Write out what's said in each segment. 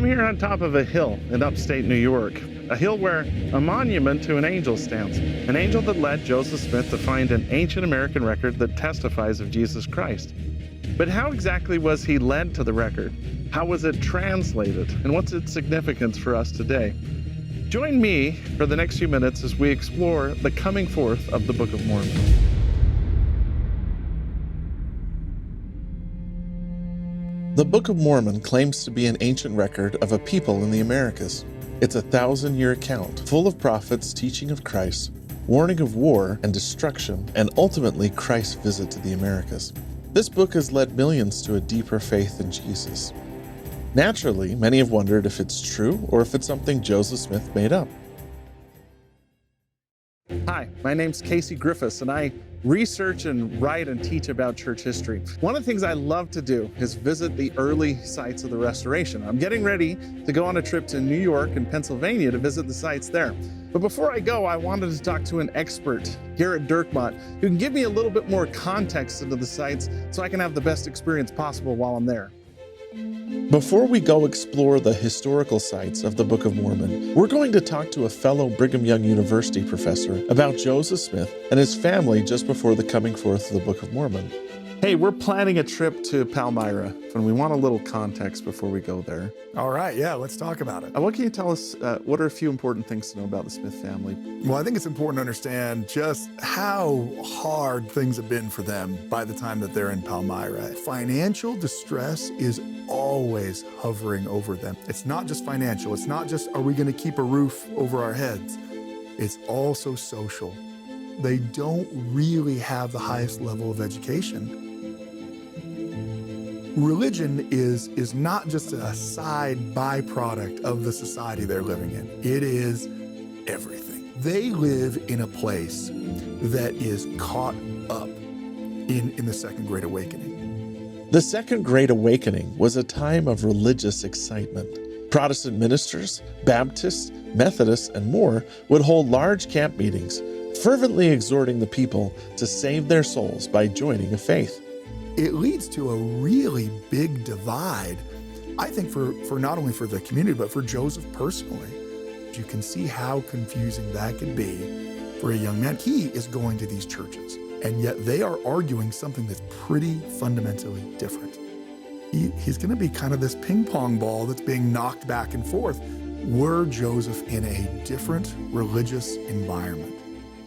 I'm here on top of a hill in upstate New York, a hill where a monument to an angel stands, an angel that led Joseph Smith to find an ancient American record that testifies of Jesus Christ. But how exactly was he led to the record? How was it translated? And what's its significance for us today? Join me for the next few minutes as we explore the coming forth of the Book of Mormon. The Book of Mormon claims to be an ancient record of a people in the Americas. It's a 1,000-year account, full of prophets teaching of Christ, warning of war and destruction, and ultimately Christ's visit to the Americas. This book has led millions to a deeper faith in Jesus. Naturally, many have wondered if it's true or if it's something Joseph Smith made up. Hi, my name's Casey Griffiths, and I research and write and teach about church history. One of the things I love to do is visit the early sites of the Restoration. I'm getting ready to go on a trip to New York and Pennsylvania to visit the sites there. But before I go, I wanted to talk to an expert, Garrett Dirkmaat, who can give me a little bit more context into the sites so I can have the best experience possible while I'm there. Before we go explore the historical sites of the Book of Mormon, we're going to talk to a fellow Brigham Young University professor about Joseph Smith and his family just before the coming forth of the Book of Mormon. Hey, we're planning a trip to Palmyra, and we want a little context before we go there. All right, yeah, let's talk about it. What can you tell us, what are a few important things to know about the Smith family? Well, I think it's important to understand just how hard things have been for them by the time that they're in Palmyra. Financial distress is always hovering over them. It's not just financial. It's not just, are we going to keep a roof over our heads? It's also social. They don't really have the highest level of education. Religion is not just a side byproduct of the society they're living in. It is everything. They live in a place that is caught up in the Second Great Awakening. The Second Great Awakening was a time of religious excitement. Protestant ministers, Baptists, Methodists, and more would hold large camp meetings, fervently exhorting the people to save their souls by joining a faith. It leads to a really big divide, I think, for not only for the community, but for Joseph personally. You can see how confusing that could be for a young man. He is going to these churches, and yet they are arguing something that's pretty fundamentally different. He's going to be kind of this ping pong ball that's being knocked back and forth. Were Joseph in a different religious environment,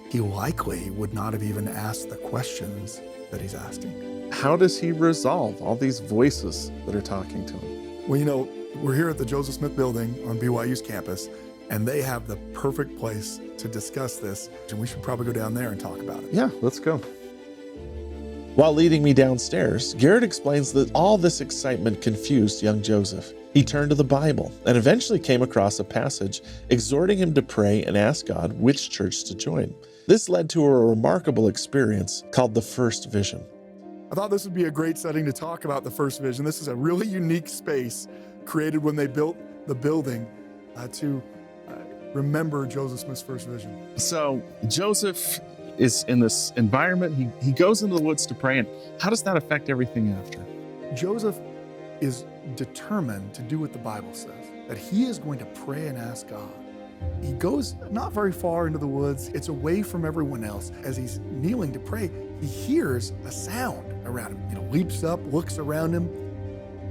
he likely would not have even asked the questions that he's asking. How does he resolve all these voices that are talking to him? Well, you know, we're here at the Joseph Smith Building on BYU's campus, and they have the perfect place to discuss this, and we should probably go down there and talk about it. Yeah, let's go. While leading me downstairs, Garrett explains that all this excitement confused young Joseph. He turned to the Bible and eventually came across a passage exhorting him to pray and ask God which church to join. This led to a remarkable experience called the First Vision. I thought this would be a great setting to talk about the First Vision. This is a really unique space created when they built the building to remember Joseph Smith's first vision. So Joseph is in this environment. He goes into the woods to pray, and how does that affect everything after? Joseph is determined to do what the Bible says, that he is going to pray and ask God. He goes not very far into the woods. It's away from everyone else. As he's kneeling to pray, he hears a sound around him. He leaps up, looks around him.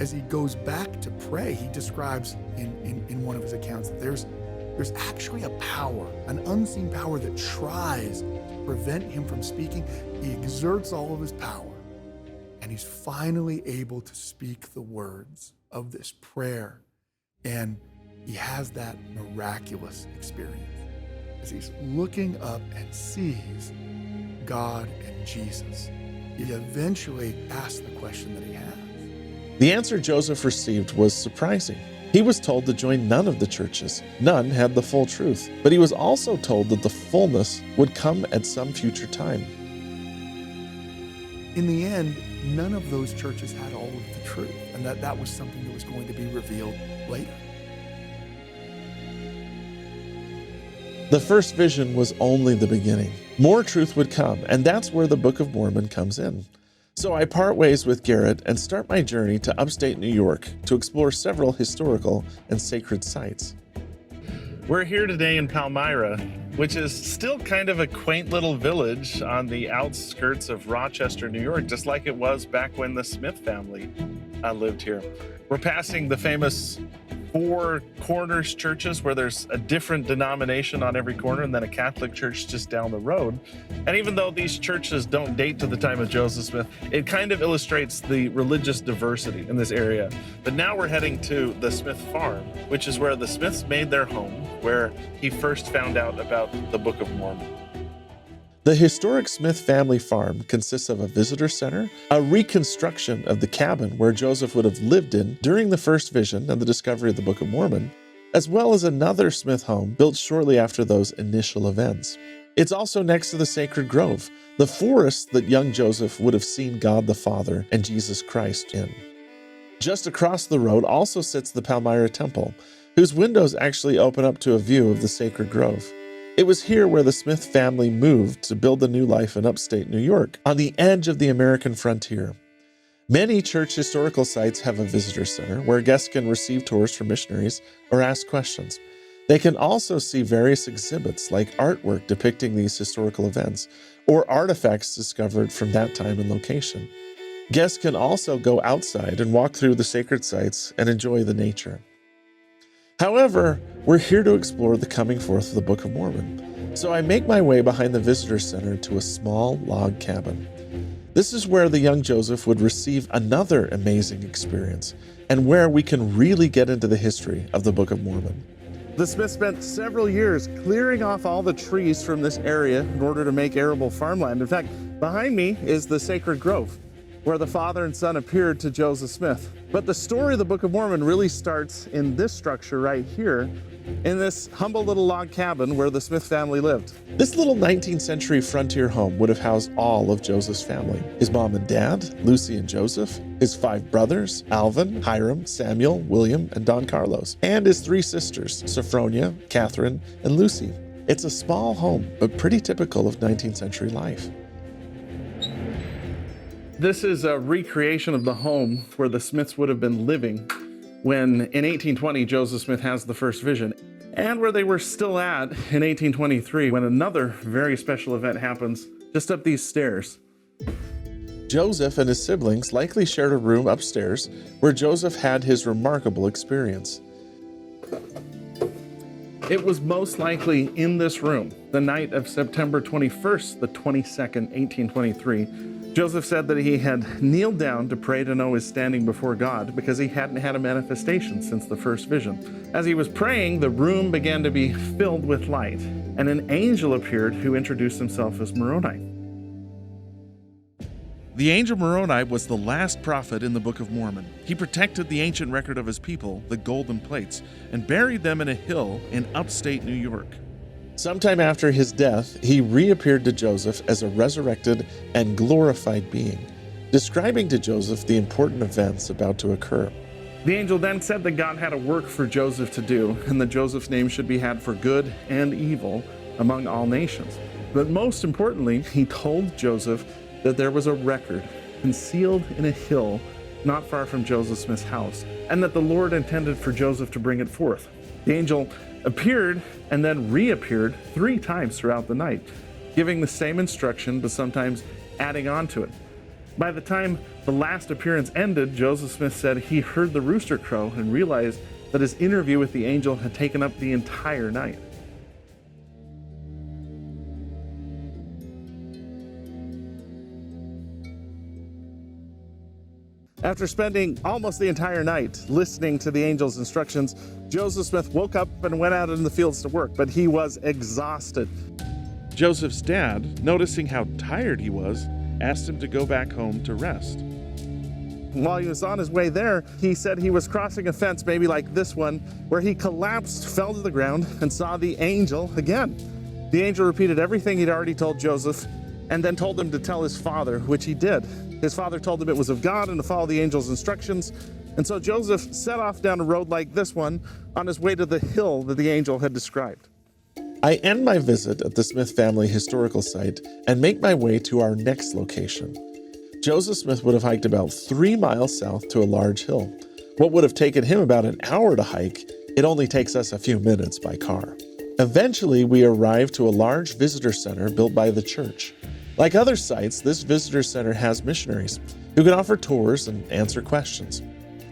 As he goes back to pray, he describes in one of his accounts that there's actually a power, an unseen power that tries to prevent him from speaking. He exerts all of his power, and he's finally able to speak the words of this prayer. And he has that miraculous experience as he's looking up and sees God and Jesus. He eventually asks the question that he has. The answer Joseph received was surprising. He was told to join none of the churches. None had the full truth, but he was also told that the fullness would come at some future time. In the end, none of those churches had all of the truth, and that was something that was going to be revealed later. The first vision was only the beginning. More truth would come, and that's where the Book of Mormon comes in. So I part ways with Garrett and start my journey to upstate New York to explore several historical and sacred sites. We're here today in Palmyra, which is still kind of a quaint little village on the outskirts of Rochester, New York, just like it was back when the Smith family lived here. We're passing the famous Four Corners churches where there's a different denomination on every corner and then a Catholic church just down the road. And even though these churches don't date to the time of Joseph Smith, it kind of illustrates the religious diversity in this area. But now we're heading to the Smith farm, which is where the Smiths made their home, where he first found out about the Book of Mormon. The historic Smith family farm consists of a visitor center, a reconstruction of the cabin where Joseph would have lived in during the first vision and the discovery of the Book of Mormon, as well as another Smith home built shortly after those initial events. It's also next to the sacred grove, the forest that young Joseph would have seen God the Father and Jesus Christ in. Just across the road also sits the Palmyra Temple, whose windows actually open up to a view of the sacred grove. It was here where the Smith family moved to build a new life in upstate New York, on the edge of the American frontier. Many church historical sites have a visitor center where guests can receive tours from missionaries or ask questions. They can also see various exhibits like artwork depicting these historical events or artifacts discovered from that time and location. Guests can also go outside and walk through the sacred sites and enjoy the nature. However, we're here to explore the coming forth of the Book of Mormon, so I make my way behind the visitor center to a small log cabin. This is where the young Joseph would receive another amazing experience, and where we can really get into the history of the Book of Mormon. The Smiths spent several years clearing off all the trees from this area in order to make arable farmland. In fact, behind me is the sacred grove, where the father and son appeared to Joseph Smith. But the story of the Book of Mormon really starts in this structure right here, in this humble little log cabin where the Smith family lived. This little 19th century frontier home would have housed all of Joseph's family: his mom and dad, Lucy and Joseph, his 5 brothers, Alvin, Hiram, Samuel, William, and Don Carlos, and his 3 sisters, Sophronia, Catherine, and Lucy. It's a small home, but pretty typical of 19th century life. This is a recreation of the home where the Smiths would have been living when, in 1820, Joseph Smith has the first vision, and where they were still at in 1823 when another very special event happens just up these stairs. Joseph and his siblings likely shared a room upstairs where Joseph had his remarkable experience. It was most likely in this room, the night of September 21st, the 22nd, 1823, Joseph said that he had kneeled down to pray to know his standing before God because he hadn't had a manifestation since the first vision. As he was praying, the room began to be filled with light, and an angel appeared who introduced himself as Moroni. The angel Moroni was the last prophet in the Book of Mormon. He protected the ancient record of his people, the golden plates, and buried them in a hill in upstate New York. Sometime after his death, he reappeared to Joseph as a resurrected and glorified being, describing to Joseph the important events about to occur. The angel then said that God had a work for Joseph to do, and that Joseph's name should be had for good and evil among all nations. But most importantly, he told Joseph that there was a record concealed in a hill not far from Joseph Smith's house, and that the Lord intended for Joseph to bring it forth. The angel appeared and then reappeared 3 times throughout the night, giving the same instruction, but sometimes adding on to it. By the time the last appearance ended, Joseph Smith said he heard the rooster crow and realized that his interview with the angel had taken up the entire night. After spending almost the entire night listening to the angel's instructions, Joseph Smith woke up and went out in the fields to work, but he was exhausted. Joseph's dad, noticing how tired he was, asked him to go back home to rest. While he was on his way there, he said he was crossing a fence, maybe like this one, where he collapsed, fell to the ground, and saw the angel again. The angel repeated everything he'd already told Joseph, and then told him to tell his father, which he did. His father told him it was of God and to follow the angel's instructions. And so Joseph set off down a road like this one on his way to the hill that the angel had described. I end my visit at the Smith family historical site and make my way to our next location. Joseph Smith would have hiked about 3 miles south to a large hill. What would have taken him about an hour to hike, it only takes us a few minutes by car. Eventually, we arrive to a large visitor center built by the church. Like other sites, this visitor center has missionaries who can offer tours and answer questions.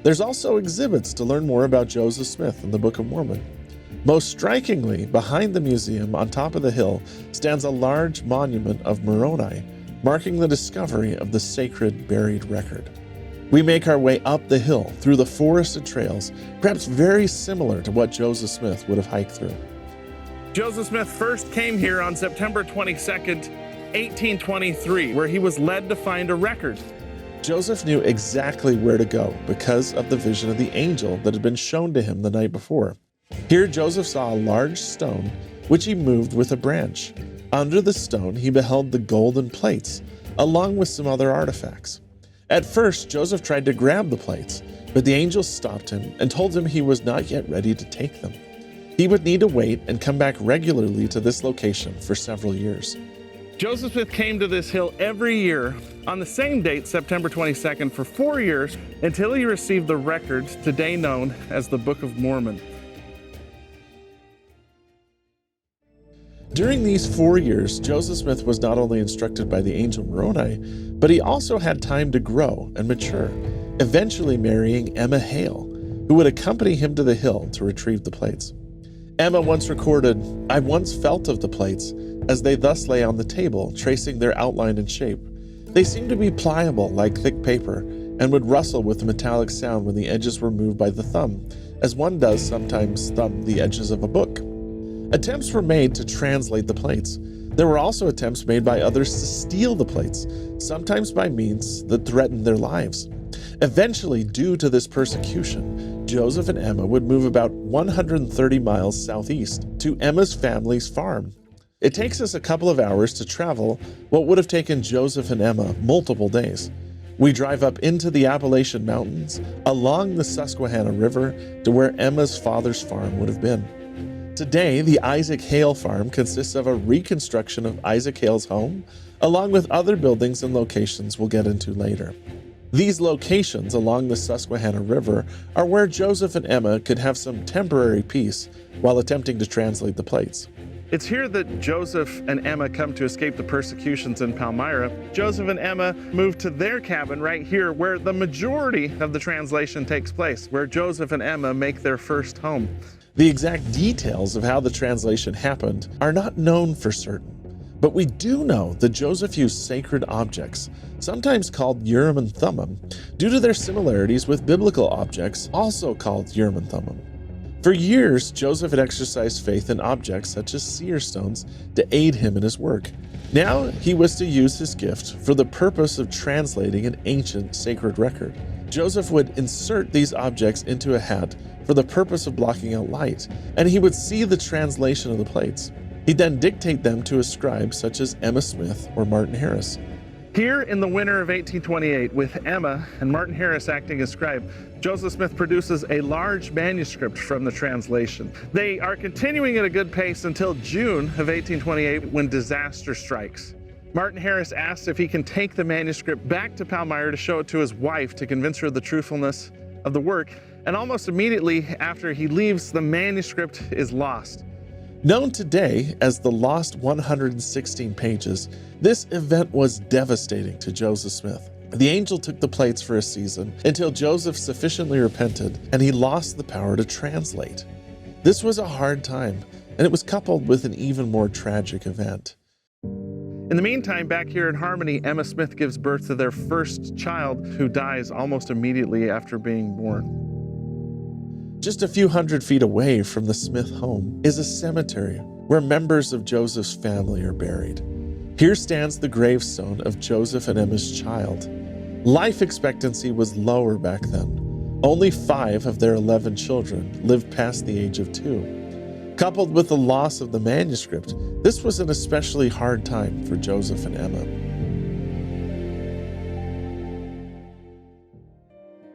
There's also exhibits to learn more about Joseph Smith and the Book of Mormon. Most strikingly, behind the museum on top of the hill stands a large monument of Moroni, marking the discovery of the sacred buried record. We make our way up the hill through the forested trails, perhaps very similar to what Joseph Smith would have hiked through. Joseph Smith first came here on September 22nd, 1823, where he was led to find a record. Joseph knew exactly where to go because of the vision of the angel that had been shown to him the night before. Here, Joseph saw a large stone, which he moved with a branch. Under the stone, he beheld the golden plates, along with some other artifacts. At first, Joseph tried to grab the plates, but the angel stopped him and told him he was not yet ready to take them. He would need to wait and come back regularly to this location for several years. Joseph Smith came to this hill every year on the same date, September 22nd, for 4 years until he received the record today known as the Book of Mormon. During these 4 years, Joseph Smith was not only instructed by the angel Moroni, but he also had time to grow and mature, eventually marrying Emma Hale, who would accompany him to the hill to retrieve the plates. Emma once recorded, "I once felt of the plates as they thus lay on the table, tracing their outline and shape. They seemed to be pliable like thick paper and would rustle with a metallic sound when the edges were moved by the thumb, as one does sometimes thumb the edges of a book." Attempts were made to translate the plates. There were also attempts made by others to steal the plates, sometimes by means that threatened their lives. Eventually, due to this persecution, Joseph and Emma would move about 130 miles southeast to Emma's family's farm. It takes us a couple of hours to travel what would have taken Joseph and Emma multiple days. We drive up into the Appalachian Mountains, along the Susquehanna River, to where Emma's father's farm would have been. Today, the Isaac Hale farm consists of a reconstruction of Isaac Hale's home, along with other buildings and locations we'll get into later. These locations along the Susquehanna River are where Joseph and Emma could have some temporary peace while attempting to translate the plates. It's here that Joseph and Emma come to escape the persecutions in Palmyra. Joseph and Emma move to their cabin right here where the majority of the translation takes place, where Joseph and Emma make their first home. The exact details of how the translation happened are not known for certain, but we do know that Joseph used sacred objects, sometimes called Urim and Thummim, due to their similarities with biblical objects also called Urim and Thummim. For years, Joseph had exercised faith in objects such as seer stones to aid him in his work. Now he was to use his gift for the purpose of translating an ancient sacred record. Joseph would insert these objects into a hat for the purpose of blocking out light, and he would see the translation of the plates. He'd then dictate them to a scribe such as Emma Smith or Martin Harris. Here in the winter of 1828, with Emma and Martin Harris acting as scribe, Joseph Smith produces a large manuscript from the translation. They are continuing at a good pace until June of 1828 when disaster strikes. Martin Harris asks if he can take the manuscript back to Palmyra to show it to his wife to convince her of the truthfulness of the work, and almost immediately after he leaves, the manuscript is lost. Known today as the Lost 116 Pages, this event was devastating to Joseph Smith. The angel took the plates for a season until Joseph sufficiently repented and he lost the power to translate. This was a hard time, and it was coupled with an even more tragic event. In the meantime, back here in Harmony, Emma Smith gives birth to their first child, who dies almost immediately after being born. Just a few hundred feet away from the Smith home is a cemetery where members of Joseph's family are buried. Here stands the gravestone of Joseph and Emma's child. Life expectancy was lower back then. Only 5 of their 11 children lived past the age of 2. Coupled with the loss of the manuscript, this was an especially hard time for Joseph and Emma.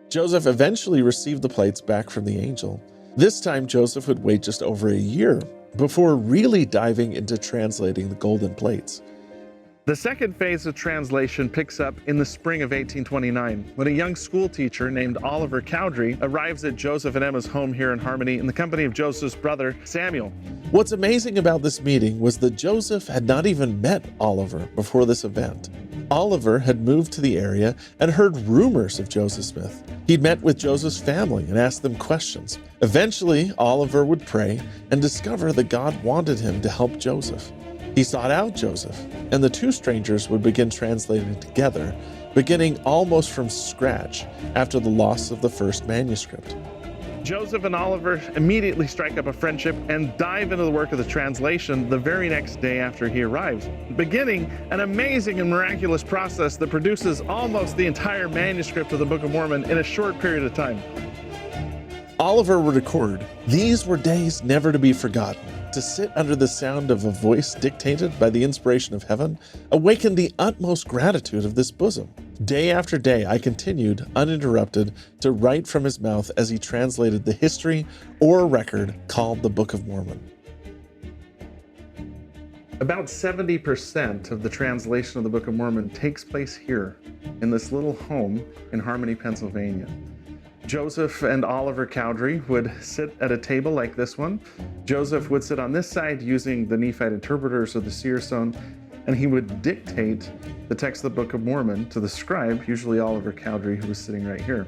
Joseph eventually received the plates back from the angel. This time, Joseph would wait just over a year before really diving into translating the golden plates. The second phase of translation picks up in the spring of 1829, when a young school teacher named Oliver Cowdery arrives at Joseph and Emma's home here in Harmony in the company of Joseph's brother, Samuel. What's amazing about this meeting was that Joseph had not even met Oliver before this event. Oliver had moved to the area and heard rumors of Joseph Smith. He'd met with Joseph's family and asked them questions. Eventually, Oliver would pray and discover that God wanted him to help Joseph. He sought out Joseph, and the two strangers would begin translating together, beginning almost from scratch after the loss of the first manuscript. Joseph and Oliver immediately strike up a friendship and dive into the work of the translation the very next day after he arrives, beginning an amazing and miraculous process that produces almost the entire manuscript of the Book of Mormon in a short period of time. Oliver would record, "These were days never to be forgotten. To sit under the sound of a voice dictated by the inspiration of heaven awakened the utmost gratitude of this bosom. Day after day I continued, uninterrupted, to write from his mouth as he translated the history or record called the Book of Mormon." About 70% of the translation of the Book of Mormon takes place here in this little home in Harmony, Pennsylvania. Joseph and Oliver Cowdery would sit at a table like this one. Joseph would sit on this side using the Nephite interpreters of the seer stone, and he would dictate the text of the Book of Mormon to the scribe, usually Oliver Cowdery, who was sitting right here.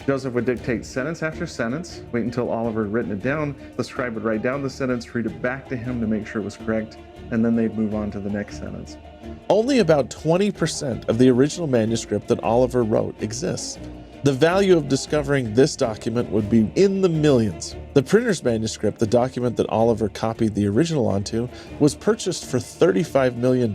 Joseph would dictate sentence after sentence, wait until Oliver had written it down. The scribe would write down the sentence, read it back to him to make sure it was correct, and then they'd move on to the next sentence. Only about 20% of the original manuscript that Oliver wrote exists. The value of discovering this document would be in the millions. The printer's manuscript, the document that Oliver copied the original onto, was purchased for $35 million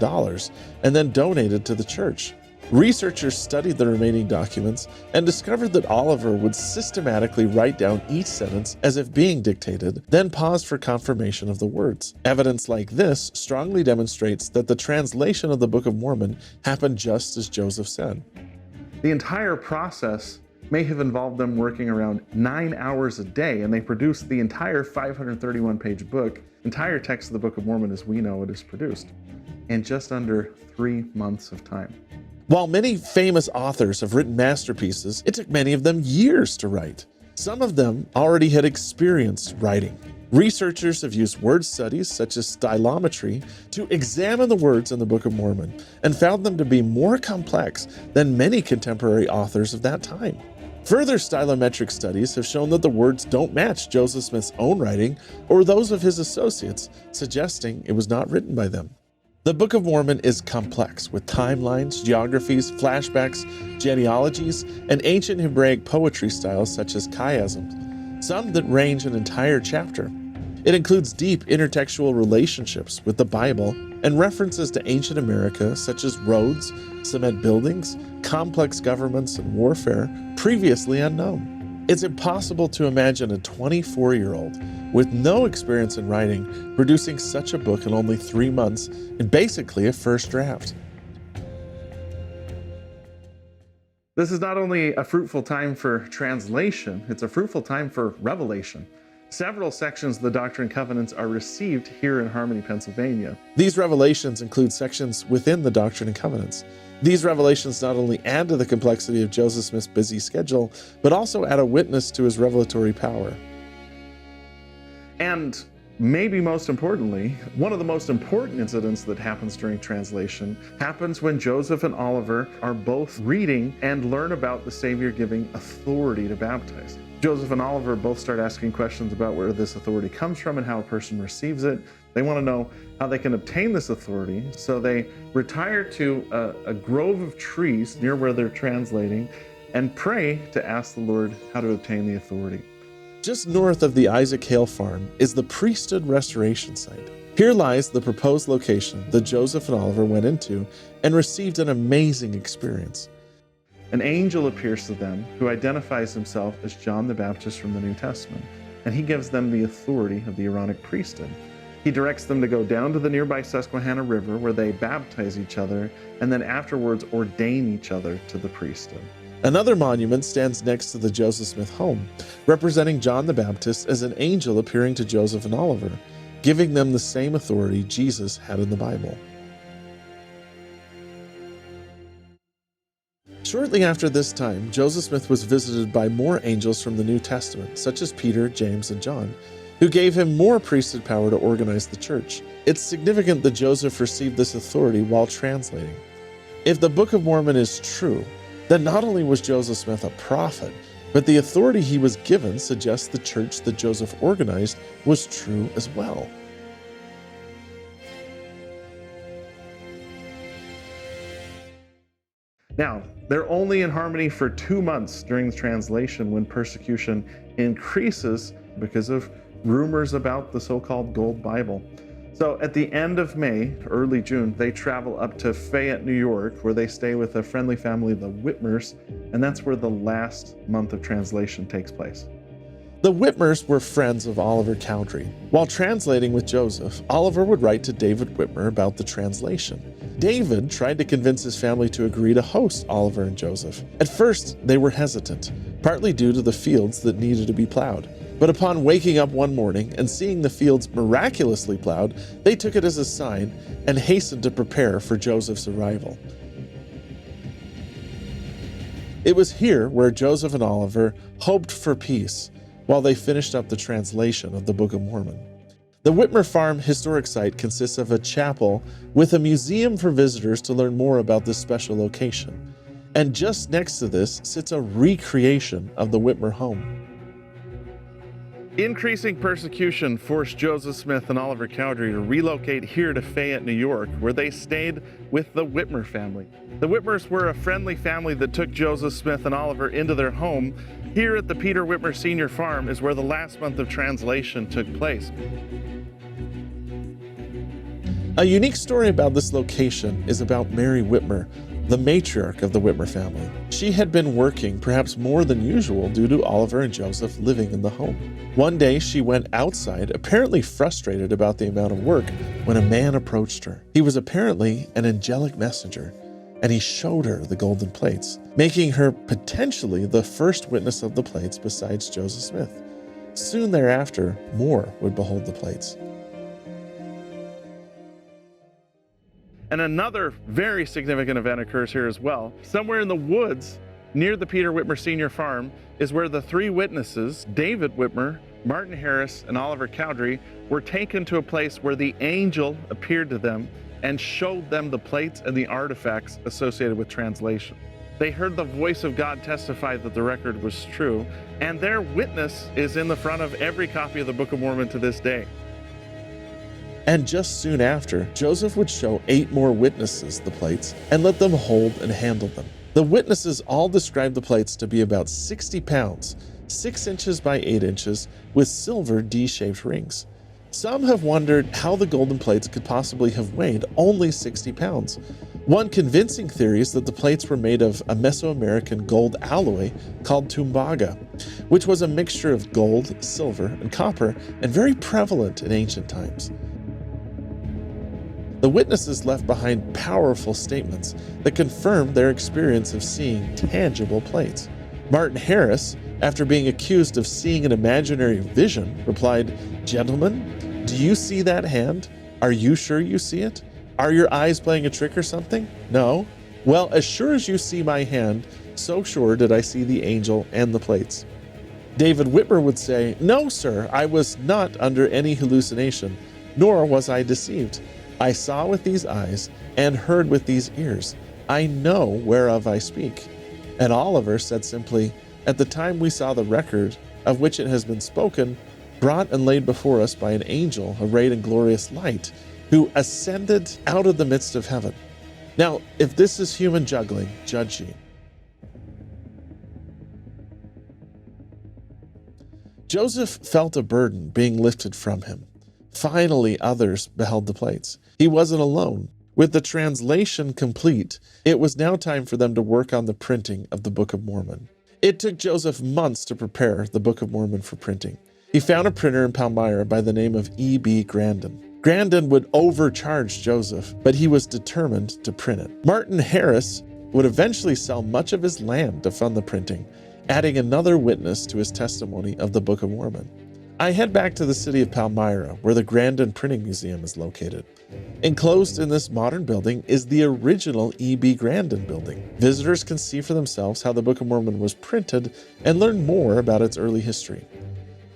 and then donated to the church. Researchers studied the remaining documents and discovered that Oliver would systematically write down each sentence as if being dictated, then pause for confirmation of the words. Evidence like this strongly demonstrates that the translation of the Book of Mormon happened just as Joseph said. The entire process may have involved them working around 9 hours a day, and they produced the entire 531-page book, entire text of the Book of Mormon as we know it is produced, in just under 3 months of time. While many famous authors have written masterpieces, it took many of them years to write. Some of them already had experienced writing. Researchers have used word studies such as stylometry to examine the words in the Book of Mormon and found them to be more complex than many contemporary authors of that time. Further stylometric studies have shown that the words don't match Joseph Smith's own writing or those of his associates, suggesting it was not written by them. The Book of Mormon is complex, with timelines, geographies, flashbacks, genealogies, and ancient Hebraic poetry styles such as chiasms, some that range an entire chapter. It includes deep intertextual relationships with the Bible and references to ancient America such as roads, cement buildings, complex governments, and warfare previously unknown. It's impossible to imagine a 24-year-old with no experience in writing producing such a book in only 3 months in basically a first draft. This is not only a fruitful time for translation, it's a fruitful time for revelation. Several sections of the Doctrine and Covenants are received here in Harmony, Pennsylvania. These revelations include sections within the Doctrine and Covenants. These revelations not only add to the complexity of Joseph Smith's busy schedule, but also add a witness to his revelatory power. And maybe most importantly, one of the most important incidents that happens during translation happens when Joseph and Oliver are both reading and learn about the Savior giving authority to baptize. Joseph and Oliver both start asking questions about where this authority comes from and how a person receives it. They want to know how they can obtain this authority, so they retire to a grove of trees near where they're translating and pray to ask the Lord how to obtain the authority. Just north of the Isaac Hale farm is the Priesthood Restoration Site. Here lies the proposed location that Joseph and Oliver went into and received an amazing experience. An angel appears to them who identifies himself as John the Baptist from the New Testament, and he gives them the authority of the Aaronic priesthood. He directs them to go down to the nearby Susquehanna River where they baptize each other and then afterwards ordain each other to the priesthood. Another monument stands next to the Joseph Smith home, representing John the Baptist as an angel appearing to Joseph and Oliver, giving them the same authority Jesus had in the Bible. Shortly after this time, Joseph Smith was visited by more angels from the New Testament, such as Peter, James, and John, who gave him more priesthood power to organize the church. It's significant that Joseph received this authority while translating. If the Book of Mormon is true, then not only was Joseph Smith a prophet, but the authority he was given suggests the church that Joseph organized was true as well. Now, they're only in harmony for 2 months during the translation when persecution increases because of rumors about the so-called Gold Bible. So at the end of May, early June, they travel up to Fayette, New York, where they stay with a friendly family, the Whitmers, and that's where the last month of translation takes place. The Whitmers were friends of Oliver Cowdery. While translating with Joseph, Oliver would write to David Whitmer about the translation. David tried to convince his family to agree to host Oliver and Joseph. At first, they were hesitant, partly due to the fields that needed to be plowed. But upon waking up one morning and seeing the fields miraculously plowed, they took it as a sign and hastened to prepare for Joseph's arrival. It was here where Joseph and Oliver hoped for peace while they finished up the translation of the Book of Mormon. The Whitmer Farm historic site consists of a chapel with a museum for visitors to learn more about this special location. And just next to this sits a recreation of the Whitmer home. Increasing persecution forced Joseph Smith and Oliver Cowdery to relocate here to Fayette, New York, where they stayed with the Whitmer family. The Whitmers were a friendly family that took Joseph Smith and Oliver into their home. Here at the Peter Whitmer Senior Farm is where the last month of translation took place. A unique story about this location is about Mary Whitmer, the matriarch of the Whitmer family. She had been working perhaps more than usual due to Oliver and Joseph living in the home. One day she went outside, apparently frustrated about the amount of work, when a man approached her. He was apparently an angelic messenger, and he showed her the golden plates, making her potentially the first witness of the plates besides Joseph Smith. Soon thereafter, more would behold the plates. And another very significant event occurs here as well. Somewhere in the woods near the Peter Whitmer Senior Farm is where the 3 witnesses, David Whitmer, Martin Harris, and Oliver Cowdery, were taken to a place where the angel appeared to them and showed them the plates and the artifacts associated with translation. They heard the voice of God testify that the record was true, and their witness is in the front of every copy of the Book of Mormon to this day. And just soon after, Joseph would show 8 more witnesses the plates and let them hold and handle them. The witnesses all described the plates to be about 60 pounds, 6 inches by 8 inches, with silver D-shaped rings. Some have wondered how the golden plates could possibly have weighed only 60 pounds. One convincing theory is that the plates were made of a Mesoamerican gold alloy called tumbaga, which was a mixture of gold, silver, and copper, and very prevalent in ancient times. The witnesses left behind powerful statements that confirmed their experience of seeing tangible plates. Martin Harris, after being accused of seeing an imaginary vision, replied, "Gentlemen, do you see that hand? Are you sure you see it? Are your eyes playing a trick or something? No? Well, as sure as you see my hand, so sure did I see the angel and the plates." David Whitmer would say, "No, sir, I was not under any hallucination, nor was I deceived. I saw with these eyes and heard with these ears. I know whereof I speak." And Oliver said simply, "At the time we saw the record of which it has been spoken, brought and laid before us by an angel arrayed in glorious light, who ascended out of the midst of heaven. Now, if this is human juggling, judge ye." Joseph felt a burden being lifted from him. Finally, others beheld the plates. He wasn't alone. With the translation complete, it was now time for them to work on the printing of the Book of Mormon. It took Joseph months to prepare the Book of Mormon for printing. He found a printer in Palmyra by the name of E.B. Grandin. Grandin would overcharge Joseph, but he was determined to print it. Martin Harris would eventually sell much of his land to fund the printing, adding another witness to his testimony of the Book of Mormon. I head back to the city of Palmyra, where the Grandin Printing Museum is located. Enclosed in this modern building is the original E.B. Grandin building. Visitors can see for themselves how the Book of Mormon was printed and learn more about its early history.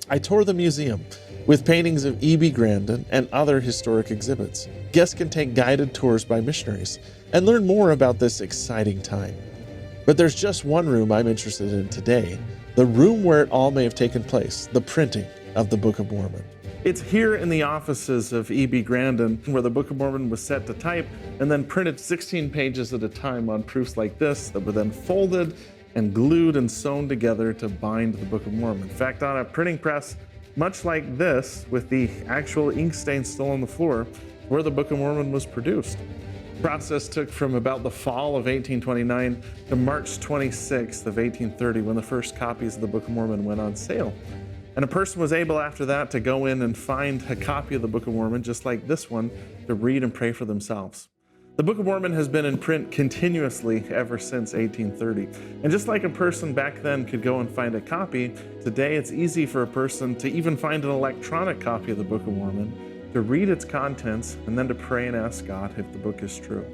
I tour the museum with paintings of E.B. Grandin and other historic exhibits. Guests can take guided tours by missionaries and learn more about this exciting time. But there's just one room I'm interested in today, the room where it all may have taken place, the printing of the Book of Mormon. It's here in the offices of E.B. Grandin where the Book of Mormon was set to type and then printed 16 pages at a time on proofs like this that were then folded and glued and sewn together to bind the Book of Mormon. In fact, on a printing press much like this, with the actual ink stain still on the floor, where the Book of Mormon was produced. The process took from about the fall of 1829 to March 26th of 1830 when the first copies of the Book of Mormon went on sale. And a person was able after that to go in and find a copy of the Book of Mormon, just like this one, to read and pray for themselves. The Book of Mormon has been in print continuously ever since 1830. And just like a person back then could go and find a copy, today it's easy for a person to even find an electronic copy of the Book of Mormon, to read its contents, and then to pray and ask God if the book is true.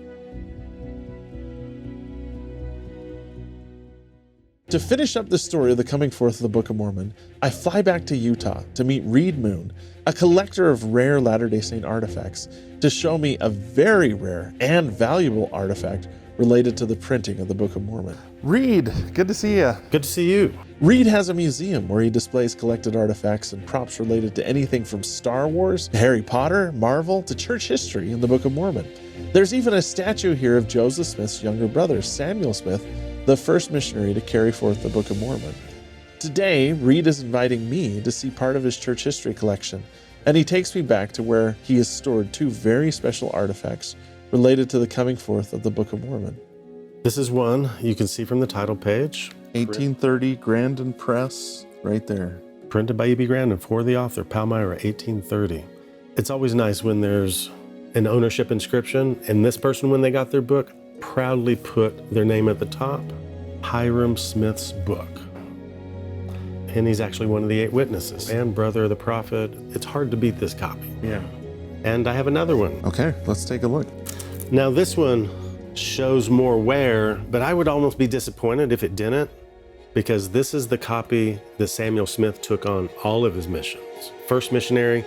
To finish up the story of the coming forth of the Book of Mormon, I fly back to Utah to meet Reed Moon, a collector of rare Latter-day Saint artifacts, to show me a very rare and valuable artifact related to the printing of the Book of Mormon. Reed, good to see you. Good to see you. Reed has a museum where he displays collected artifacts and props related to anything from Star Wars, Harry Potter, Marvel, to church history in the Book of Mormon. There's even a statue here of Joseph Smith's younger brother, Samuel Smith, the first missionary to carry forth the Book of Mormon. Today, Reed is inviting me to see part of his church history collection, and he takes me back to where he has stored two very special artifacts related to the coming forth of the Book of Mormon. This is one you can see from the title page. 1830 Grandin Press, right there. Printed by E.B. Grandin for the author, Palmyra, 1830. It's always nice when there's an ownership inscription, and this person, when they got their book, proudly put their name at the top, Hyrum Smith's book. And he's actually one of the 8 witnesses and brother of the prophet. It's hard to beat this copy. Yeah. And I have another one. Okay, let's take a look. Now this one shows more wear, but I would almost be disappointed if it didn't, because this is the copy that Samuel Smith took on all of his missions. First missionary,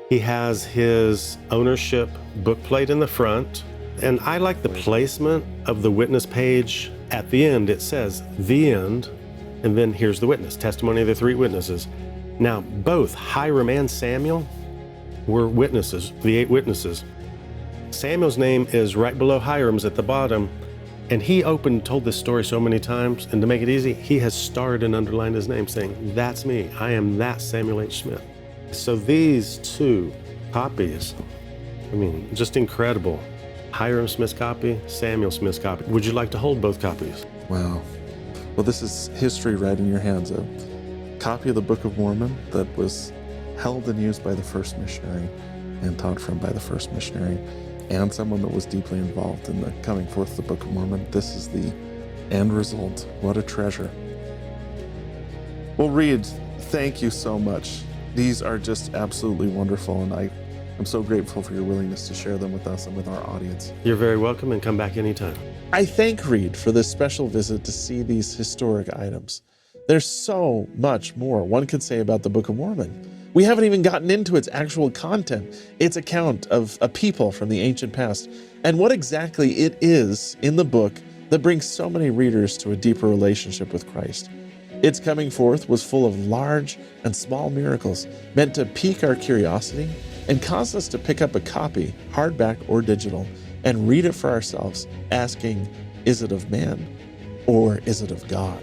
he has his ownership bookplate in the front, and I like the placement of the witness page. At the end, it says, the end, and then here's the witness, testimony of the 3 witnesses. Now, both Hyrum and Samuel were witnesses, the 8 witnesses. Samuel's name is right below Hyrum's at the bottom, and he told this story so many times, and to make it easy, he has starred and underlined his name saying, that's me, I am that Samuel H. Smith. So these 2 copies, just incredible. Hyrum Smith's copy, Samuel Smith's copy. Would you like to hold both copies? Wow. Well, this is history right in your hands. A copy of the Book of Mormon that was held and used by the first missionary and taught from by the first missionary, and someone that was deeply involved in the coming forth of the Book of Mormon. This is the end result. What a treasure. Well, Reed, thank you so much. These are just absolutely wonderful, and I'm so grateful for your willingness to share them with us and with our audience. You're very welcome, and come back anytime. I thank Reed for this special visit to see these historic items. There's so much more one could say about the Book of Mormon. We haven't even gotten into its actual content, its account of a people from the ancient past, and what exactly it is in the book that brings so many readers to a deeper relationship with Christ. Its coming forth was full of large and small miracles meant to pique our curiosity and cause us to pick up a copy, hardback or digital, and read it for ourselves, asking, is it of man or is it of God?